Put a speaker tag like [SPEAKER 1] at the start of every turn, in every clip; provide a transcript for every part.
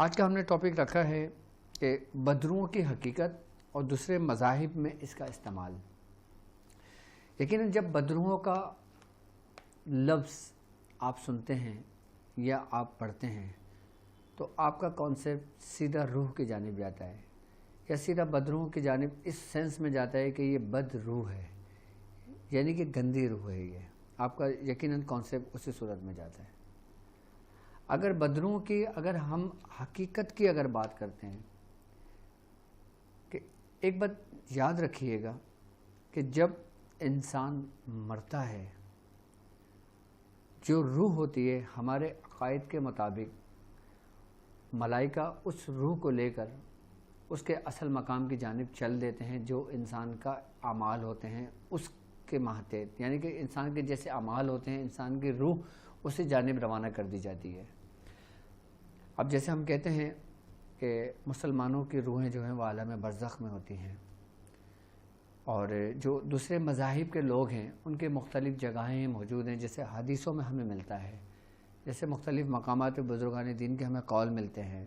[SPEAKER 1] آج کا ہم نے ٹاپک رکھا ہے کہ بدروؤں کی حقیقت اور دوسرے مذاہب میں اس کا استعمال۔ یقیناً جب بدروؤں کا لفظ آپ سنتے ہیں یا آپ پڑھتے ہیں تو آپ کا کانسیپٹ سیدھا روح کی جانب جاتا ہے یا سیدھا بدروؤں کی جانب اس سینس میں جاتا ہے کہ یہ بد روح ہے، یعنی کہ گندی روح ہے۔ یہ آپ کا یقیناً کانسیپٹ اسی صورت میں جاتا ہے۔ اگر بدروؤں کی اگر ہم حقیقت کی اگر بات کرتے ہیں کہ ایک بات یاد رکھیے گا کہ جب انسان مرتا ہے جو روح ہوتی ہے، ہمارے عقائد کے مطابق ملائکہ اس روح کو لے کر اس کے اصل مقام کی جانب چل دیتے ہیں، جو انسان کا اعمال ہوتے ہیں اس کے ماتحت، یعنی کہ انسان کے جیسے اعمال ہوتے ہیں انسان کی روح اسی جانب روانہ کر دی جاتی ہے۔ اب جیسے ہم کہتے ہیں کہ مسلمانوں کی روحیں جو ہیں وہ عالم برزخ میں ہوتی ہیں، اور جو دوسرے مذاہب کے لوگ ہیں ان کے مختلف جگہیں موجود ہیں، جیسے حدیثوں میں ہمیں ملتا ہے، جیسے مختلف مقامات بزرگان دین کے ہمیں قول ملتے ہیں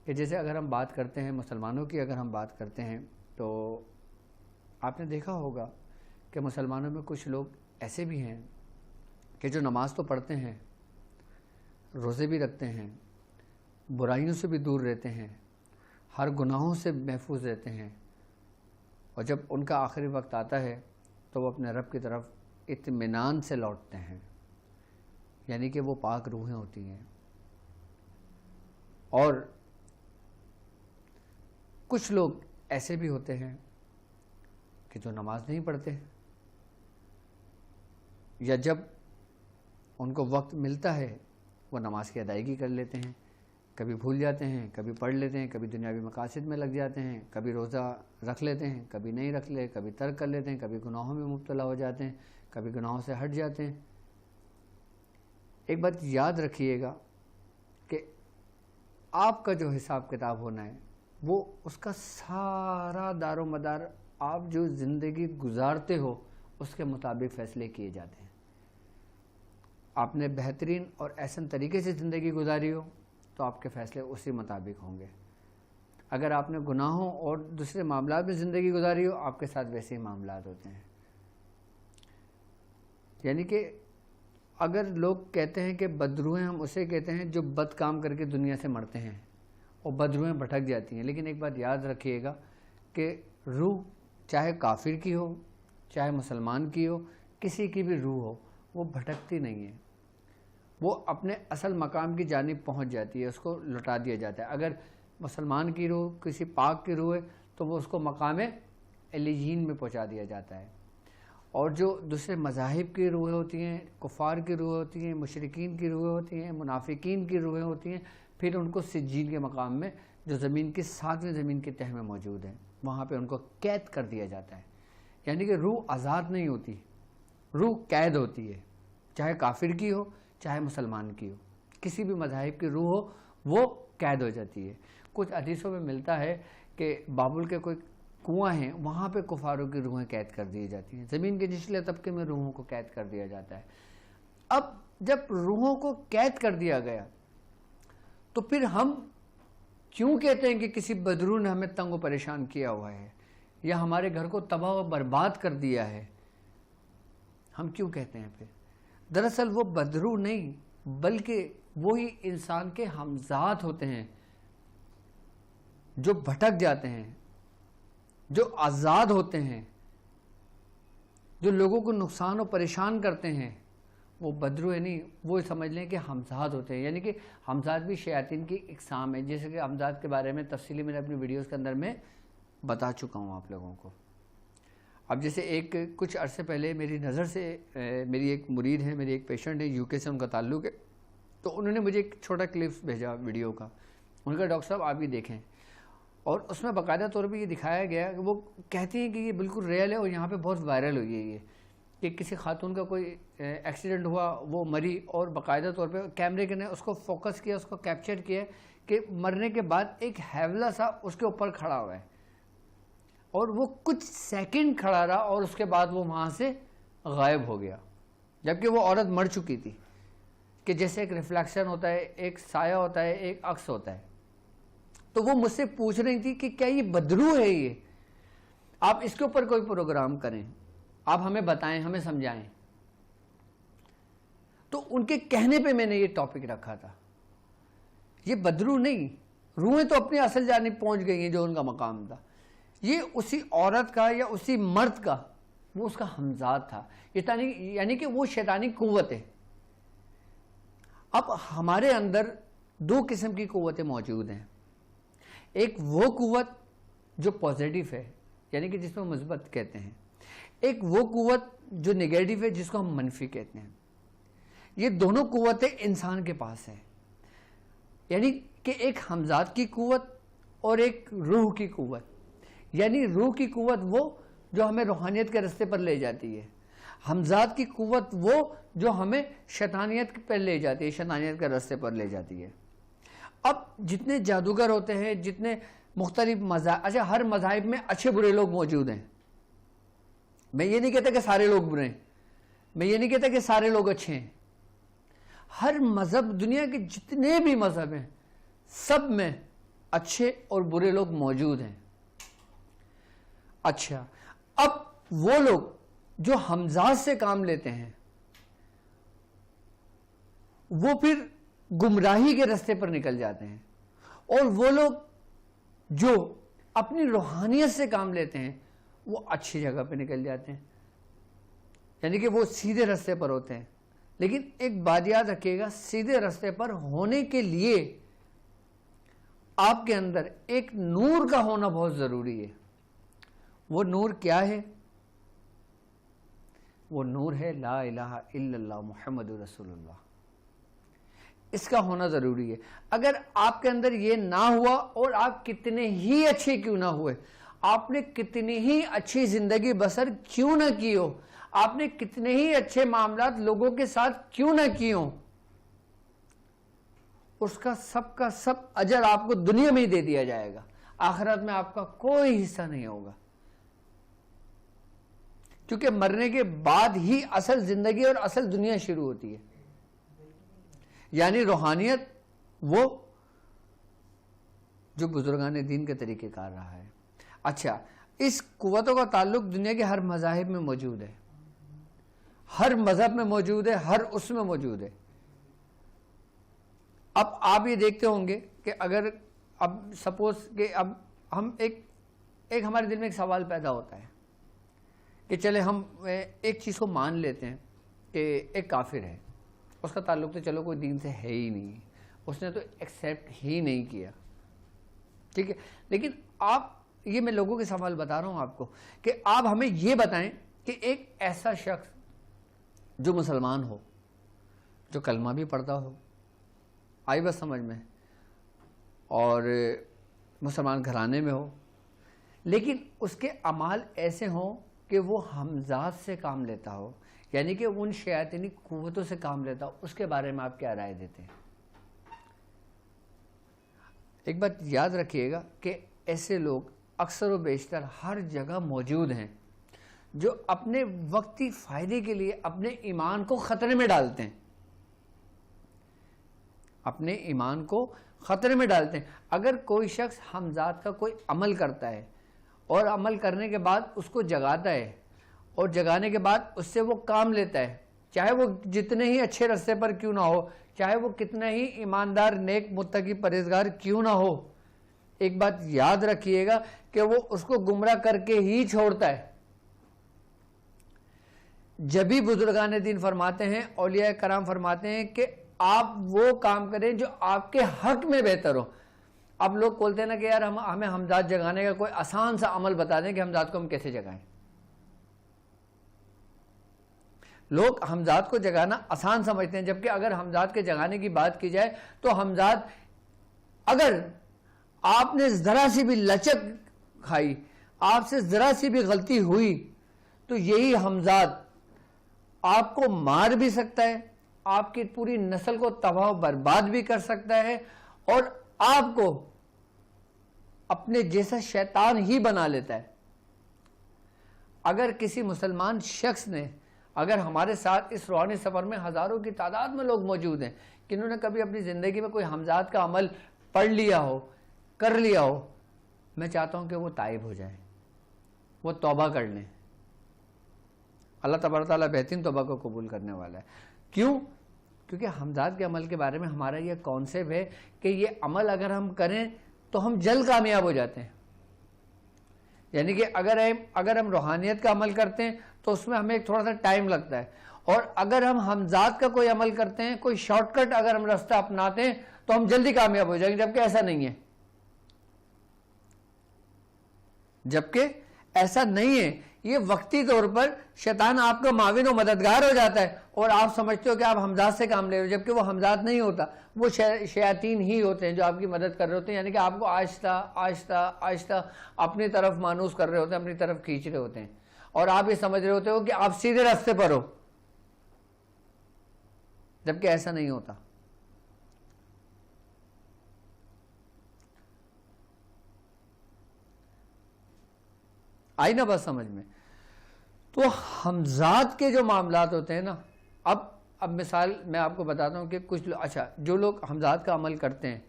[SPEAKER 1] کہ جیسے اگر ہم بات کرتے ہیں مسلمانوں کی، اگر ہم بات کرتے ہیں تو آپ نے دیکھا ہوگا کہ مسلمانوں میں کچھ لوگ ایسے بھی ہیں کہ جو نماز تو پڑھتے ہیں، روزے بھی رکھتے ہیں، برائیوں سے بھی دور رہتے ہیں، ہر گناہوں سے محفوظ رہتے ہیں، اور جب ان کا آخری وقت آتا ہے تو وہ اپنے رب کی طرف اطمینان سے لوٹتے ہیں، یعنی کہ وہ پاک روحیں ہوتی ہیں۔ اور کچھ لوگ ایسے بھی ہوتے ہیں کہ جو نماز نہیں پڑھتے، یا جب ان کو وقت ملتا ہے وہ نماز کی ادائیگی کر لیتے ہیں، کبھی بھول جاتے ہیں، کبھی پڑھ لیتے ہیں، کبھی دنیاوی مقاصد میں لگ جاتے ہیں، کبھی روزہ رکھ لیتے ہیں، کبھی نہیں رکھ لے، کبھی ترک کر لیتے ہیں، کبھی گناہوں میں مبتلا ہو جاتے ہیں، کبھی گناہوں سے ہٹ جاتے ہیں۔ ایک بات یاد رکھیے گا کہ آپ کا جو حساب کتاب ہونا ہے وہ اس کا سارا دار و مدار آپ جو زندگی گزارتے ہو اس کے مطابق فیصلے کیے جاتے ہیں۔ آپ نے بہترین اور احسن طریقے سے زندگی گزاری ہو تو آپ کے فیصلے اسی مطابق ہوں گے، اگر آپ نے گناہوں اور دوسرے معاملات میں زندگی گزاری ہو آپ کے ساتھ ویسے ہی معاملات ہوتے ہیں۔ یعنی کہ اگر لوگ کہتے ہیں کہ بدروہیں، ہم اسے کہتے ہیں جو بد کام کر کے دنیا سے مرتے ہیں اور بدروہیں بھٹک جاتی ہیں، لیکن ایک بات یاد رکھیے گا کہ روح چاہے کافر کی ہو چاہے مسلمان کی ہو، کسی کی بھی روح ہو، وہ بھٹکتی نہیں ہے، وہ اپنے اصل مقام کی جانب پہنچ جاتی ہے، اس کو لوٹا دیا جاتا ہے۔ اگر مسلمان کی روح کسی پاک کی روح ہے تو وہ اس کو مقام علیین میں پہنچا دیا جاتا ہے، اور جو دوسرے مذاہب کی روحیں ہوتی ہیں، کفار کی روحیں ہوتی ہیں، مشرکین کی روحیں ہوتی ہیں، منافقین کی روحیں ہوتی ہیں، پھر ان کو سجین کے مقام میں جو زمین کی 7ویں زمین کی تہہ میں موجود ہیں وہاں پہ ان کو قید کر دیا جاتا ہے۔ یعنی کہ روح آزاد نہیں ہوتی، روح قید ہوتی ہے، چاہے کافر کی ہو چاہے مسلمان کی ہو، کسی بھی مذاہب کی روح ہو وہ قید ہو جاتی ہے۔ کچھ حدیثوں میں ملتا ہے کہ بابل کے کوئی کنواں ہیں وہاں پہ کفاروں کی روحیں قید کر دی جاتی ہیں، زمین کے نچلے طبقے میں روحوں کو قید کر دیا جاتا ہے۔ اب جب روحوں کو قید کر دیا گیا تو پھر ہم کیوں کہتے ہیں کہ کسی بدرو نے ہمیں تنگ و پریشان کیا ہوا ہے یا ہمارے گھر کو تباہ و برباد کر دیا ہے؟ ہم کیوں کہتے ہیں پھر؟ دراصل وہ بدرو نہیں بلکہ وہی انسان کے ہمذات ہوتے ہیں جو بھٹک جاتے ہیں، جو آزاد ہوتے ہیں، جو لوگوں کو نقصان و پریشان کرتے ہیں۔ وہ بدرو ہے نہیں، وہ سمجھ لیں کہ ہمزاد ہوتے ہیں، یعنی کہ ہمزاد بھی شیاطین کی اقسام ہے، جیسے کہ ہمزاد کے بارے میں تفصیلی میں نے اپنی ویڈیوز کے اندر میں بتا چکا ہوں آپ لوگوں کو۔ اب جیسے کچھ عرصے پہلے میری نظر سے میری ایک مرید ہے، میری ایک پیشنٹ ہے، یو کے سے ان کا تعلق ہے، تو انہوں نے مجھے ایک چھوٹا کلپس بھیجا ویڈیو کا، ان کا ڈاکٹر صاحب آپ بھی دیکھیں، اور اس میں باقاعدہ طور پہ یہ دکھایا گیا کہ وہ کہتی ہیں کہ یہ بالکل ریئل ہے اور یہاں پہ بہت وائرل ہوئی ہے یہ، کہ کسی خاتون کا کوئی ایکسیڈنٹ ہوا، وہ مری، اور باقاعدہ طور پہ کیمرے کے نے اس کو فوکس کیا، اس کو کیپچر کیا کہ مرنے کے بعد ایک حیولہ سا اس کے اوپر کھڑا ہوا ہے، اور وہ کچھ سیکنڈ کھڑا رہا اور اس کے بعد وہ وہاں سے غائب ہو گیا، جبکہ وہ عورت مر چکی تھی، کہ کہ جیسے ایک ریفلیکشن ہوتا ہے، ایک سایہ ہوتا ہے، ایک عکس ہوتا ہے. تو وہ مجھ سے پوچھ رہی تھی کہ کیا یہ بدرو ہے؟ یہ آپ اس کے اوپر کوئی پروگرام کریں، آپ ہمیں بتائیں، ہمیں سمجھائیں. تو ان کے کہنے پہ میں نے یہ ٹاپک رکھا تھا. یہ بدرو نہیں، روحیں تو اپنی اصل جانب پہنچ گئی ہیں جو ان کا مقام تھا. یہ اسی عورت کا یا اسی مرد کا، وہ اس کا ہمزاد تھا. یعنی کہ وہ شیطانی قوت ہے. اب ہمارے اندر دو قسم کی قوتیں موجود ہیں. ایک وہ قوت جو پازیٹیو ہے، یعنی کہ جس کو مثبت کہتے ہیں. ایک وہ قوت جو نگیٹو ہے، جس کو ہم منفی کہتے ہیں. یہ دونوں قوتیں انسان کے پاس ہیں. یعنی کہ ایک ہمزاد کی قوت اور ایک روح کی قوت. یعنی روح کی قوت وہ جو ہمیں روحانیت کے راستے پر لے جاتی ہے. ہمزاد کی قوت وہ جو ہمیں شیطانیت پر لے جاتی ہے، شیطانیت کے راستے پر لے جاتی ہے. اب جتنے جادوگر ہوتے ہیں، جتنے مختلف مذاہب، اچھا ہر مذاہب میں اچھے برے لوگ موجود ہیں. میں یہ نہیں کہتا کہ سارے لوگ برے ہیں، میں یہ نہیں کہتا کہ سارے لوگ اچھے ہیں. ہر مذہب، دنیا کے جتنے بھی مذہب ہیں، سب میں اچھے اور برے لوگ موجود ہیں. اچھا، اب وہ لوگ جو ہمزاد سے کام لیتے ہیں، وہ پھر گمراہی کے راستے پر نکل جاتے ہیں. اور وہ لوگ جو اپنی روحانیت سے کام لیتے ہیں، وہ اچھی جگہ پہ نکل جاتے ہیں. یعنی کہ وہ سیدھے راستے پر ہوتے ہیں. لیکن ایک بات یاد رکھیے گا، سیدھے راستے پر ہونے کے لیے آپ کے اندر ایک نور کا ہونا بہت ضروری ہے. وہ نور کیا ہے؟ وہ نور ہے لا الہ الا اللہ محمد رسول اللہ. اس کا ہونا ضروری ہے. اگر آپ کے اندر یہ نہ ہوا، اور آپ کتنے ہی اچھے کیوں نہ ہوئے، آپ نے کتنی ہی اچھی زندگی بسر کیوں نہ کی ہو، آپ نے کتنے ہی اچھے معاملات لوگوں کے ساتھ کیوں نہ کیے ہوں، اس کا سب اجر آپ کو دنیا میں ہی دے دیا جائے گا. آخرت میں آپ کا کوئی حصہ نہیں ہوگا. کیونکہ مرنے کے بعد ہی اصل زندگی اور اصل دنیا شروع ہوتی ہے. یعنی روحانیت وہ جو بزرگان دین کے طریقے کار رہا ہے. اچھا، اس قوتوں کا تعلق دنیا کے ہر مذاہب میں موجود ہے، ہر مذہب میں موجود ہے، ہر اس میں موجود ہے. اب آپ یہ دیکھتے ہوں گے کہ اگر اب سپوز کہ اب ہم ایک ہمارے دل میں ایک سوال پیدا ہوتا ہے کہ چلے ہم ایک چیز کو مان لیتے ہیں کہ ایک کافر ہے، اس کا تعلق تو چلو کوئی دین سے ہے ہی نہیں، اس نے تو ایکسیپٹ ہی نہیں کیا، ٹھیک ہے. لیکن آپ، یہ میں لوگوں کے سوال بتا رہا ہوں آپ کو، کہ آپ ہمیں یہ بتائیں کہ ایک ایسا شخص جو مسلمان ہو، جو کلمہ بھی پڑھتا ہو، آئی بس سمجھ میں، اور مسلمان گھرانے میں ہو، لیکن اس کے اعمال ایسے ہوں کہ وہ ہمزاد سے کام لیتا ہو، یعنی کہ ان شیاطینی قوتوں سے کام لیتا ہو، اس کے بارے میں آپ کیا رائے دیتے ہیں؟ ایک بات یاد رکھیے گا کہ ایسے لوگ اکثر و بیشتر ہر جگہ موجود ہیں جو اپنے وقتی فائدے کے لیے اپنے ایمان کو خطرے میں ڈالتے ہیں، اپنے ایمان کو خطرے میں ڈالتے ہیں. اگر کوئی شخص ہمزاد کا کوئی عمل کرتا ہے اور عمل کرنے کے بعد اس کو جگاتا ہے اور جگانے کے بعد اس سے وہ کام لیتا ہے، چاہے وہ جتنے ہی اچھے راستے پر کیوں نہ ہو، چاہے وہ کتنا ہی ایماندار، نیک، متقی، پرہیزگار کیوں نہ ہو، ایک بات یاد رکھیے گا کہ وہ اس کو گمراہ کر کے ہی چھوڑتا ہے. جبھی بزرگان دین فرماتے ہیں، اولیاء کرام فرماتے ہیں کہ آپ وہ کام کریں جو آپ کے حق میں بہتر ہو. اب لوگ بولتے ہیں نا کہ یار ہمیں ہمزاد جگانے کا کوئی آسان سا عمل بتا دیں کہ ہمزاد کو ہم کیسے جگائیں. لوگ ہمزاد کو جگانا آسان سمجھتے ہیں، جبکہ اگر ہمزاد کے جگانے کی بات کی جائے تو ہمزاد، اگر آپ نے ذرا سی بھی لچک کھائی، آپ سے ذرا سی بھی غلطی ہوئی، تو یہی ہمزاد آپ کو مار بھی سکتا ہے، آپ کی پوری نسل کو تباہ و برباد بھی کر سکتا ہے، اور آپ کو اپنے جیسا شیطان ہی بنا لیتا ہے. اگر کسی مسلمان شخص نے اگر ہمارے ساتھ اس روحانی سفر میں ہزاروں کی تعداد میں لوگ موجود ہیں کہ انہوں نے کبھی اپنی زندگی میں کوئی حمزات کا عمل پڑھ لیا ہو، کر لیا ہو، میں چاہتا ہوں کہ وہ تائب ہو جائیں، وہ توبہ کر لیں. اللہ تبارک تعالیٰ بہترین توبہ کو قبول کرنے والا ہے. کیوں؟ کیونکہ حمزات کے عمل کے بارے میں ہمارا یہ کانسیپٹ ہے کہ یہ عمل اگر ہم کریں تو ہم جلد کامیاب ہو جاتے ہیں. یعنی کہ اگر ہم روحانیت کا عمل کرتے ہیں تو اس میں ہمیں ایک تھوڑا سا ٹائم لگتا ہے، اور اگر ہم حمزات کا کوئی عمل کرتے ہیں، کوئی شارٹ کٹ اگر ہم راستہ اپناتے ہیں تو ہم جلدی کامیاب ہو جائیں گے، جبکہ ایسا نہیں ہے. یہ وقتی طور پر شیطان آپ کا معاون و مددگار ہو جاتا ہے اور آپ سمجھتے ہو کہ آپ حمزات سے کام لے رہے ہو، جبکہ وہ حمزات نہیں ہوتا، وہ شیاطین ہی ہوتے ہیں جو آپ کی مدد کر رہے ہوتے ہیں. یعنی کہ آپ کو آہستہ آہستہ آہستہ اپنی طرف مانوس کر رہے ہوتے ہیں، اپنی طرف کھینچ رہے ہوتے ہیں، اور آپ یہ سمجھ رہے ہوتے ہو کہ آپ سیدھے راستے پر ہو، جبکہ ایسا نہیں ہوتا. آئی نا بات سمجھ میں؟ تو حمزات کے جو معاملات ہوتے ہیں نا، اب مثال میں آپ کو بتاتا ہوں کہ کچھ جو لوگ حمزات کا عمل کرتے ہیں،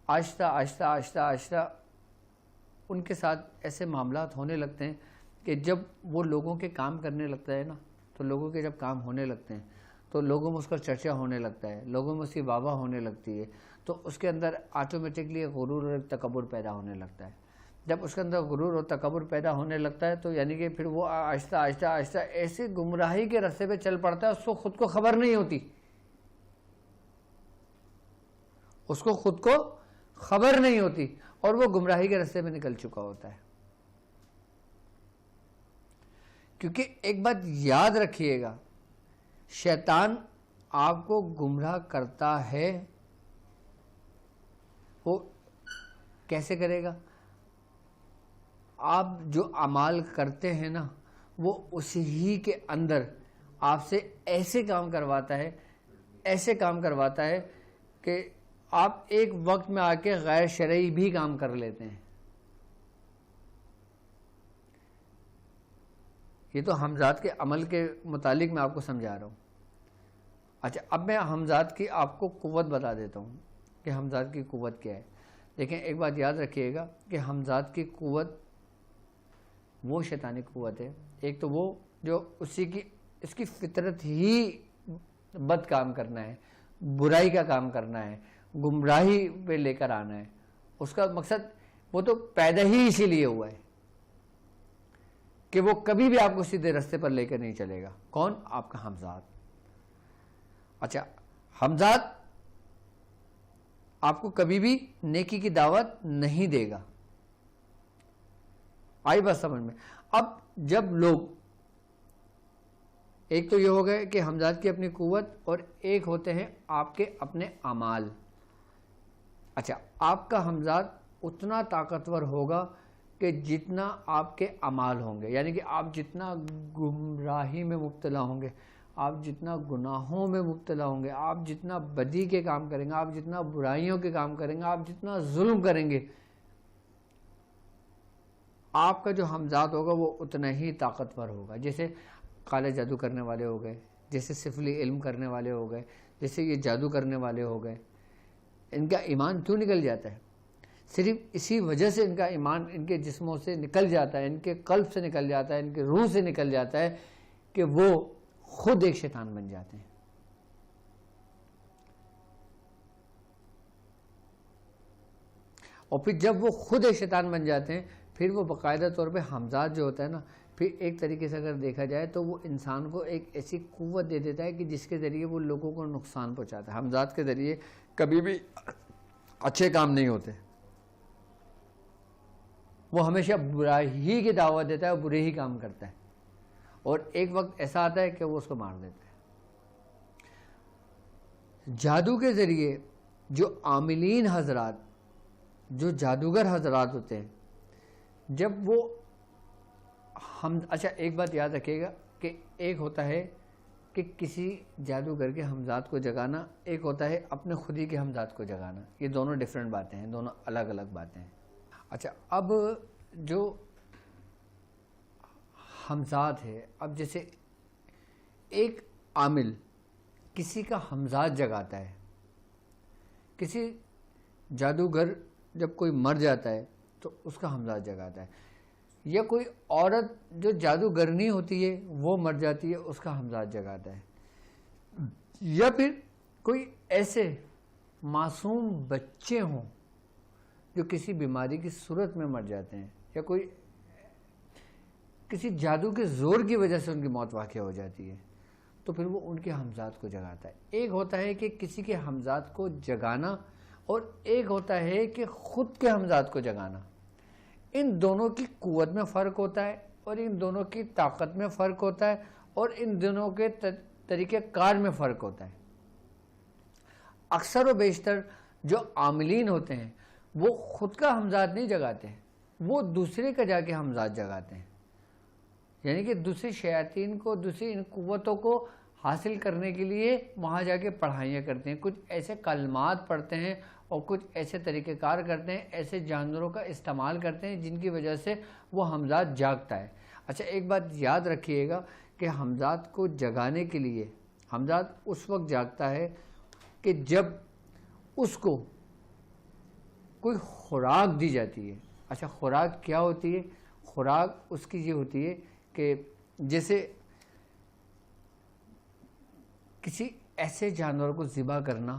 [SPEAKER 1] آہستہ آہستہ آہستہ آہستہ ان کے ساتھ ایسے معاملات ہونے لگتے ہیں کہ جب وہ لوگوں کے کام کرنے لگتا ہے نا، تو لوگوں کے جب کام ہونے لگتے ہیں تو لوگوں میں اس کا چرچا ہونے لگتا ہے، لوگوں میں اس کی واہ واہ ہونے لگتی ہے، تو اس کے اندر آٹومیٹکلی غرور اور تکبر پیدا ہونے لگتا ہے. جب اس کے اندر غرور اور تکبر پیدا ہونے لگتا ہے تو یعنی کہ پھر وہ آہستہ آہستہ آہستہ ایسی گمراہی کے راستے پہ چل پڑتا ہے، اس کو خود کو خبر نہیں ہوتی، اس کو خود کو خبر نہیں ہوتی، اور وہ گمراہی کے راستے پہ نکل چکا ہوتا ہے. کیونکہ ایک بات یاد رکھیے گا، شیطان آپ کو گمراہ کرتا ہے. وہ کیسے کرے گا؟ آپ جو اعمال کرتے ہیں نا، وہ اسی کے اندر آپ سے ایسے کام کرواتا ہے کہ آپ ایک وقت میں آ کے غیر شرعی بھی کام کر لیتے ہیں. یہ تو حمزات کے عمل کے متعلق میں آپ کو سمجھا رہا ہوں. اچھا، اب میں حمزات کی آپ کو قوت بتا دیتا ہوں کہ حمزات کی قوت کیا ہے. لیکن ایک بات یاد رکھیے گا کہ حمزات کی قوت وہ شیطانی قوت ہے. ایک تو وہ جو اس کی فطرت ہی بد کام کرنا ہے، برائی کا کام کرنا ہے، گمراہی پہ لے کر آنا ہے. اس کا مقصد وہ تو پیدا ہی اسی لیے ہوا ہے کہ وہ کبھی بھی آپ کو سیدھے راستے پر لے کر نہیں چلے گا. کون؟ آپ کا حمزات. اچھا، حمزات آپ کو کبھی بھی نیکی کی دعوت نہیں دے گا. آئی بات سمجھ میں؟ اب جب لوگ، ایک تو یہ ہو گئے کہ حمزات کی اپنی قوت، اور ایک ہوتے ہیں آپ کے اپنے اعمال. اچھا، آپ کا حمزات اتنا طاقتور ہوگا کہ جتنا آپ کے اعمال ہوں گے. یعنی کہ آپ جتنا گمراہی میں مبتلا ہوں گے، آپ جتنا گناہوں میں مبتلا ہوں گے، آپ جتنا بدی کے کام کریں گے، آپ جتنا برائیوں کے کام کریں گے، آپ جتنا ظلم کریں گے، آپ کا جو حمزات ہوگا وہ اتنا ہی طاقتور ہوگا. جیسے کالے جادو کرنے والے ہو گئے، جیسے سفلی علم کرنے والے ہو گئے، جیسے یہ جادو کرنے والے ہو گئے. ان کا ایمان کیوں نکل جاتا ہے؟ صرف اسی وجہ سے ان کا ایمان ان کے جسموں سے نکل جاتا ہے، ان کے قلب سے نکل جاتا ہے، ان کے روح سے نکل جاتا ہے کہ وہ خود ایک شیطان بن جاتے ہیں. اور پھر جب وہ خود ایک شیطان بن جاتے ہیں، پھر وہ باقاعدہ طور پہ حمزات جو ہوتا ہے نا، پھر ایک طریقے سے اگر دیکھا جائے تو وہ انسان کو ایک ایسی قوت دے دیتا ہے کہ جس کے ذریعے وہ لوگوں کو نقصان پہنچاتا ہے. حمزات کے ذریعے کبھی بھی اچھے کام نہیں ہوتے، وہ ہمیشہ برائی کی دعوت دیتا ہے اور برے ہی کام کرتا ہے، اور ایک وقت ایسا آتا ہے کہ وہ اس کو مار دیتا ہے. جادو کے ذریعے جو عاملین حضرات، جو جادوگر حضرات ہوتے ہیں، جب وہ اچھا ایک بات یاد رکھیے گا کہ ایک ہوتا ہے کہ کسی جادوگر کے حمزات کو جگانا، ایک ہوتا ہے اپنے خودی کے حمزات کو جگانا. یہ دونوں ڈیفرنٹ باتیں ہیں، دونوں الگ الگ باتیں ہیں. اچھا، اب جو حمزات ہے، اب جیسے ایک عامل کسی کا ہمزاد جگاتا ہے. کسی جادوگر جب کوئی مر جاتا ہے تو اس کا ہمزاد جگاتا ہے, یا کوئی عورت جو جادوگرنی ہوتی ہے وہ مر جاتی ہے, اس کا ہمزاد جگاتا ہے, یا پھر کوئی ایسے معصوم بچے ہوں جو کسی بیماری کی صورت میں مر جاتے ہیں, یا کوئی کسی جادو کے زور کی وجہ سے ان کی موت واقع ہو جاتی ہے, تو پھر وہ ان کے ہمزاد کو جگاتا ہے. ایک ہوتا ہے کہ کسی کے ہمزاد کو جگانا, اور ایک ہوتا ہے کہ خود کے ہمزاد کو جگانا. ان دونوں کی قوت میں فرق ہوتا ہے, اور ان دونوں کی طاقت میں فرق ہوتا ہے, اور ان دونوں کے طریقہ کار میں فرق ہوتا ہے. اکثر و بیشتر جو عاملین ہوتے ہیں وہ خود کا ہمزاد نہیں جگاتے ہیں, وہ دوسرے کا جا کے ہمزاد جگاتے ہیں. یعنی کہ دوسری شیاطین کو, دوسری ان قوتوں کو حاصل کرنے کے لیے وہاں جا کے پڑھائیاں کرتے ہیں, کچھ ایسے کلمات پڑھتے ہیں اور کچھ ایسے طریقہ کار کرتے ہیں, ایسے جانوروں کا استعمال کرتے ہیں جن کی وجہ سے وہ ہمزاد جاگتا ہے. اچھا, ایک بات یاد رکھیے گا کہ ہمزاد کو جگانے کے لیے ہمزاد اس وقت جاگتا ہے کہ جب اس کو کوئی خوراک دی جاتی ہے. اچھا, خوراک کیا ہوتی ہے؟ خوراک اس کی یہ ہوتی ہے کہ جیسے کسی ایسے جانور کو ذبح کرنا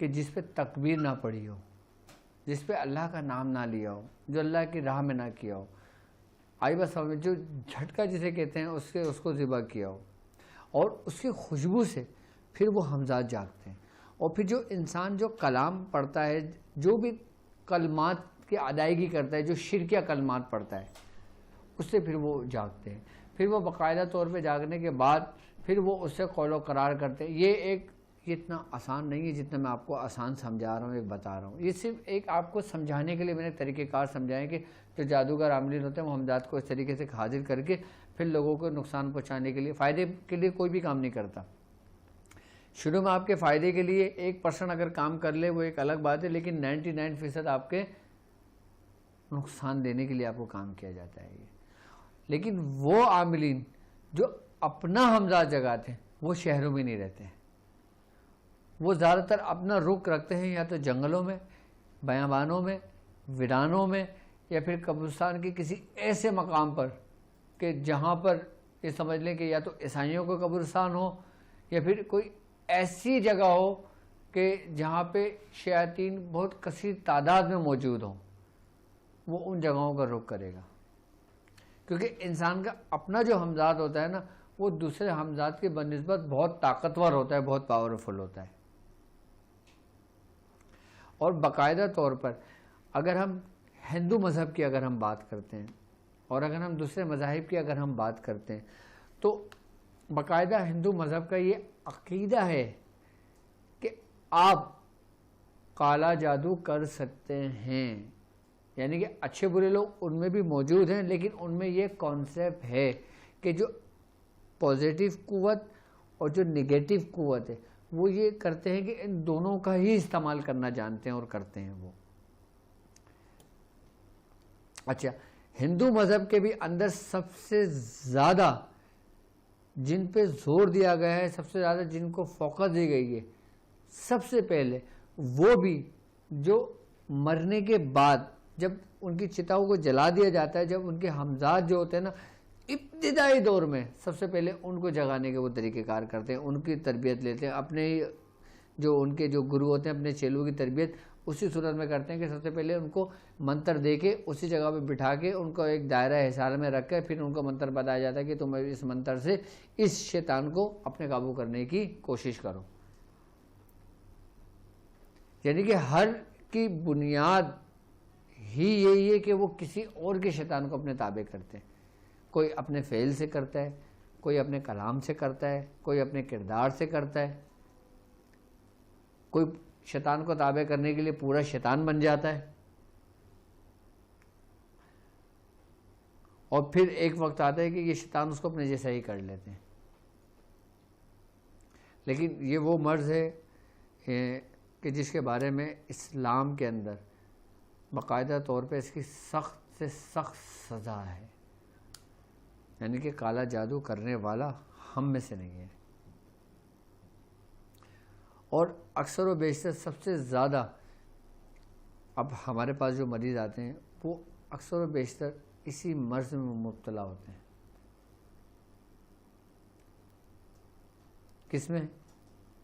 [SPEAKER 1] کہ جس پہ تکبیر نہ پڑھی ہو, جس پہ اللہ کا نام نہ لیا ہو, جو اللہ کی راہ میں نہ کیا ہو, آئی بس جو جھٹکا جسے کہتے ہیں اس کو ذبح کیا ہو, اور اس کی خوشبو سے پھر وہ ہمزاد جاگتے ہیں. اور پھر جو انسان جو کلام پڑھتا ہے, جو بھی کلمات کی ادائیگی کرتا ہے, جو شرکیہ کلمات پڑھتا ہے, اس سے پھر وہ جاگتے ہیں. پھر وہ باقاعدہ طور پہ جاگنے کے بعد پھر وہ اس سے قول و قرار کرتے ہیں. یہ اتنا آسان نہیں ہے جتنا میں آپ کو آسان سمجھا رہا ہوں, ایک بتا رہا ہوں. یہ صرف ایک آپ کو سمجھانے کے لیے میں نے طریقہ کار سمجھائے کہ جو جادوگر عاملین ہوتے ہیں وہ ہمزاد کو اس طریقے سے حاضر کر کے پھر لوگوں کو نقصان پہنچانے کے لیے, فائدے کے لیے کوئی بھی کام نہیں کرتا. شروع میں آپ کے فائدے کے لیے 1% اگر کام کر لے وہ ایک الگ بات ہے, لیکن 99% آپ کے نقصان دینے کے لیے آپ کو کام کیا جاتا ہے. لیکن وہ عاملین جو اپنا ہمزاد جگاتے ہیں وہ شہروں میں نہیں رہتے ہیں, وہ زیادہ تر اپنا رخ رکھتے ہیں یا تو جنگلوں میں, بیابانوں میں, ویرانوں میں, یا پھر قبرستان کے کسی ایسے مقام پر کہ جہاں پر یہ سمجھ لیں کہ یا تو عیسائیوں کا قبرستان ہو, یا پھر کوئی ایسی جگہ ہو کہ جہاں پہ شیاطین بہت کثیر تعداد میں موجود ہوں. وہ ان جگہوں کا رخ کرے گا, کیونکہ انسان کا اپنا جو ہمزاد ہوتا ہے نا وہ دوسرے ہمزاد کے بنسبت بہت طاقتور ہوتا ہے, بہت پاورفل ہوتا ہے. اور باقاعدہ طور پر اگر ہم ہندو مذہب کی اگر ہم بات کرتے ہیں, اور اگر ہم دوسرے مذاہب کی اگر ہم بات کرتے ہیں, تو باقاعدہ ہندو مذہب کا یہ عقیدہ ہے کہ آپ کالا جادو کر سکتے ہیں. یعنی کہ اچھے برے لوگ ان میں بھی موجود ہیں, لیکن ان میں یہ کانسیپٹ ہے کہ جو پازیٹیو قوت اور جو نگیٹو قوت ہے وہ یہ کرتے ہیں کہ ان دونوں کا ہی استعمال کرنا جانتے ہیں اور کرتے ہیں وہ. اچھا, ہندو مذہب کے بھی اندر سب سے زیادہ جن پہ زور دیا گیا ہے, سب سے زیادہ جن کو فوکس دی گئی ہے, سب سے پہلے وہ بھی جو مرنے کے بعد جب ان کی چتاؤں کو جلا دیا جاتا ہے, جب ان کے ہمزاد جو ہوتے ہیں نا ابتدائی دور میں, سب سے پہلے ان کو جگانے کے وہ طریقہ کار کرتے ہیں, ان کی تربیت لیتے ہیں, اپنے جو ان کے جو گرو ہوتے ہیں اپنے چیلوں کی تربیت اسی صورت میں کرتے ہیں کہ سب سے پہلے ان کو منتر دے کے اسی جگہ پہ بٹھا کے ان کو ایک دائرہ حصار میں رکھ کے پھر ان کو منتر بتایا جاتا ہے کہ تم اس منتر سے اس شیطان کو اپنے قابو کرنے کی کوشش کرو. یعنی کہ ہر کی بنیاد ہی یہی ہے کہ وہ کسی اور کے شیطان کو اپنے تابع کرتے ہیں. کوئی اپنے فعل سے کرتا ہے, کوئی اپنے کلام سے کرتا ہے, کوئی اپنے کردار سے کرتا ہے, کوئی شیطان کو تابع کرنے کے لیے پورا شیطان بن جاتا ہے, اور پھر ایک وقت آتا ہے کہ یہ شیطان اس کو اپنے جیسا ہی کر لیتے ہیں. لیکن یہ وہ مرض ہے کہ جس کے بارے میں اسلام کے اندر باقاعدہ طور پہ اس کی سخت سے سخت سزا ہے. یعنی کہ کالا جادو کرنے والا ہم میں سے نہیں ہے. اور اکثر و بیشتر سب سے زیادہ اب ہمارے پاس جو مریض آتے ہیں وہ اکثر و بیشتر اسی مرض میں مبتلا ہوتے ہیں. کس میں؟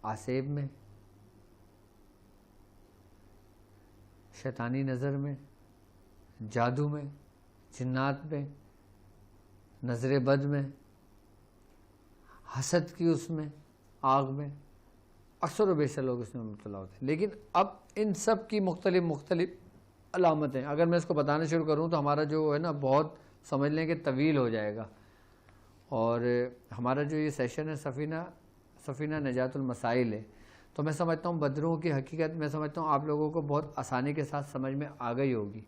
[SPEAKER 1] آسیب میں، شیطانی نظر میں، جادو میں، جنات میں، نظر بد میں، حسد کی اس میں، آگ میں. اکثر و بیشتر لوگ اس میں مبتلا ہوتے ہیں. لیکن اب ان سب کی مختلف علامتیں اگر میں اس کو بتانا شروع کروں تو ہمارا جو ہے نا بہت سمجھ لیں کہ طویل ہو جائے گا. اور ہمارا جو یہ سیشن ہے سفینہ نجات المسائل ہے، تو میں سمجھتا ہوں بدروں کی حقیقت میں سمجھتا ہوں آپ لوگوں کو بہت آسانی کے ساتھ سمجھ میں آ گئی ہوگی.